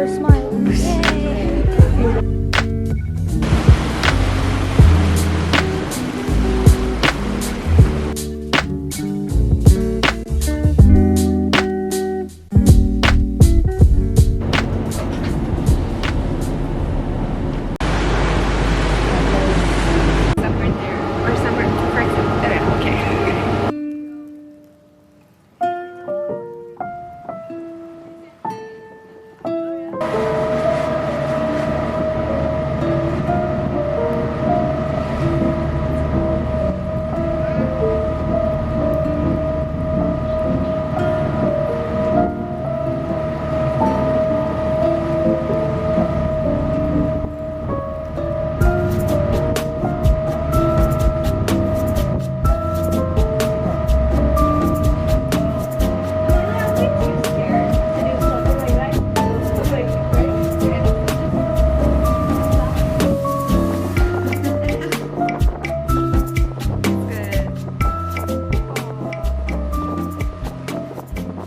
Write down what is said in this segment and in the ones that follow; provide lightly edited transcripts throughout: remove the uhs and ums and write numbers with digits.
her smile. Yay!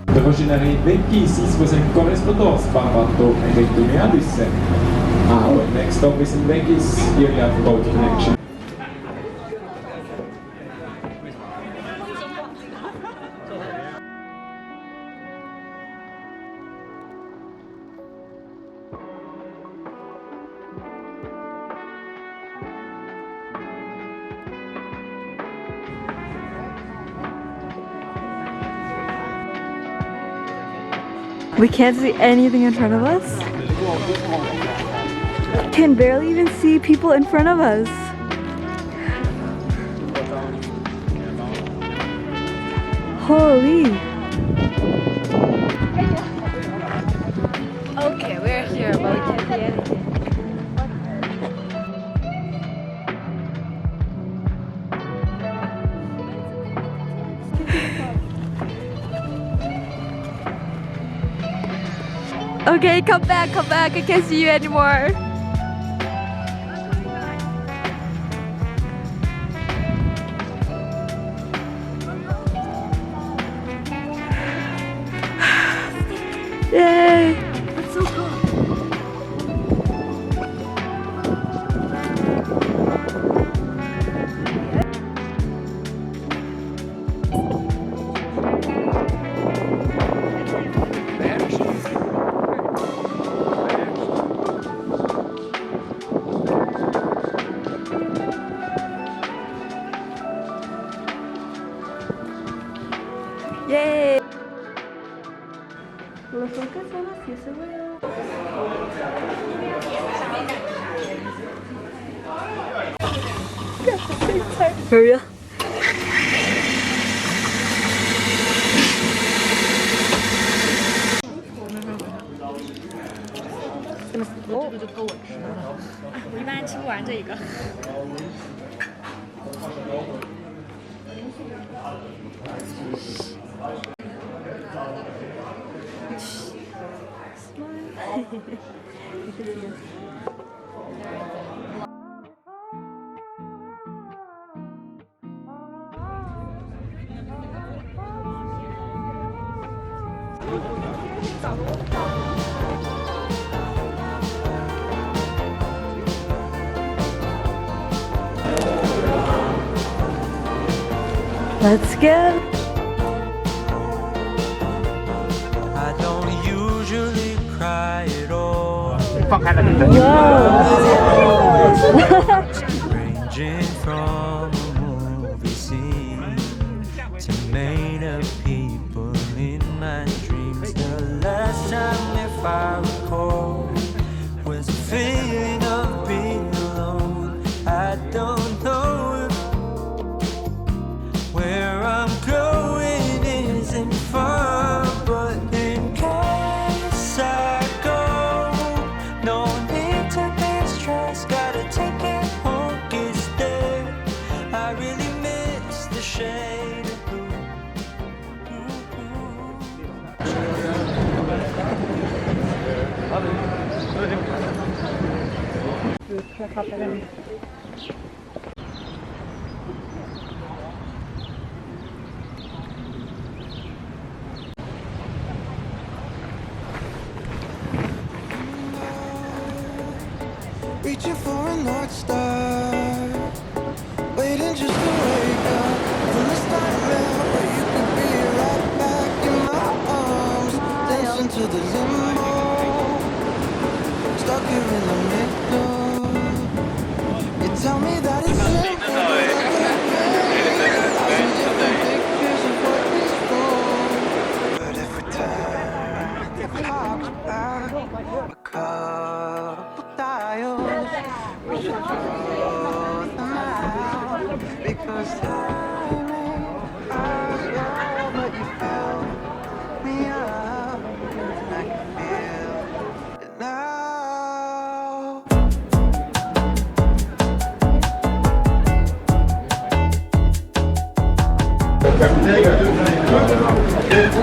The refinerie Vecchi is with a correspondence par bateau avec the Meadis. Our next stop is in Vecchi's area of boat connection. We can't see anything in front of us. Can barely even see people in front of us. Holy. Okay, we're here, but we can't see anything. Okay, come back, I can't see you anymore. Yay! That's so cool. Yay! Los ojos son así, se ve. For real? Let's go. I don't usually cry at all. Ranging from a movie scene to made up people in my dreams. The last time, if I recall, was a feeling of being alone. I don't know if where I'm going isn't far, but in case I go, no need to be stressed. Gotta take it home, it's there. I really miss the shade of blue. reaching for a North Star, waiting just to wake up from this nightmare where you could be right back in my arms, dancing to the limbo, stuck here in the middle. You tell me that it's simple, pictures of what is wrong. But every time I talk about a couple dials, we should throw them out because timing is all but you fill me up, and I can feel it now.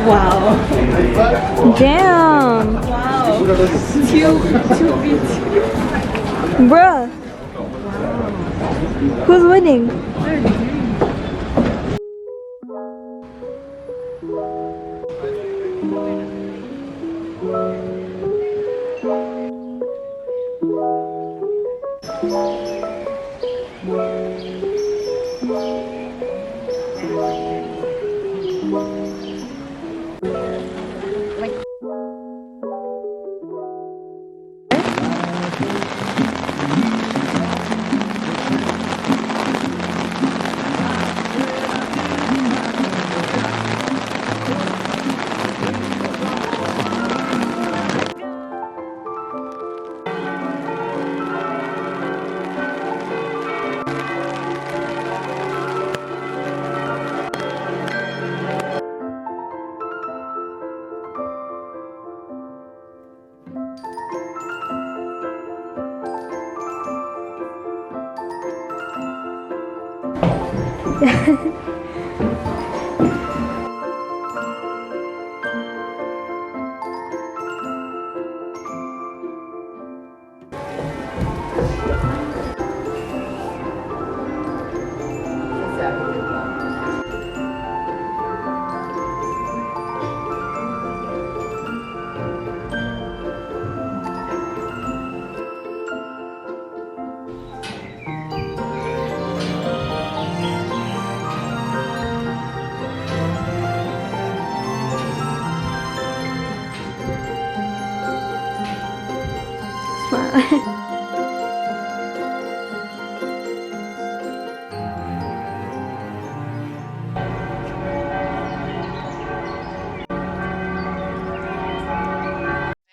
Wow. Damn. Wow. Two beats. Bruh. Wow. Who's winning?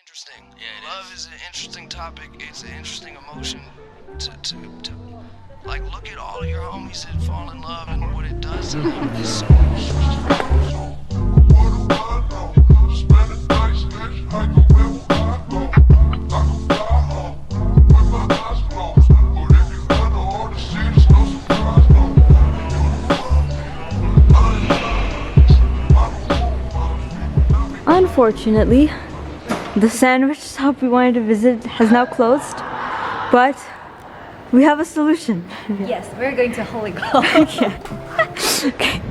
Interesting. Yeah, love is an interesting topic. It's an interesting emotion to like look at all of your homies that fall in love and what it does to them. It's so Unfortunately, the sandwich shop we wanted to visit has now closed, but we have a solution. Yes, we're going to Holy God. Okay. Okay.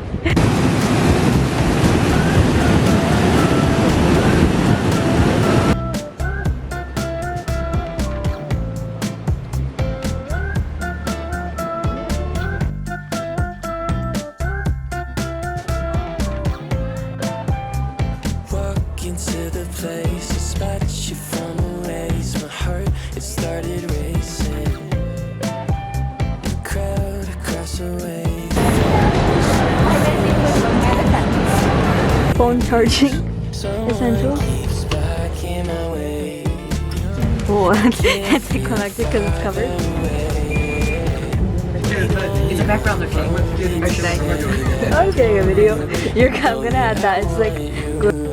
Walk into the place, a spot you from a ways. My heart, it started racing. The crowd across the way. Phone charging essential. Keeps blocking my way. Oh, that's disconnected because it's covered. Is the background okay? Or should I? I'm getting a video. I'm gonna add that. It's like good.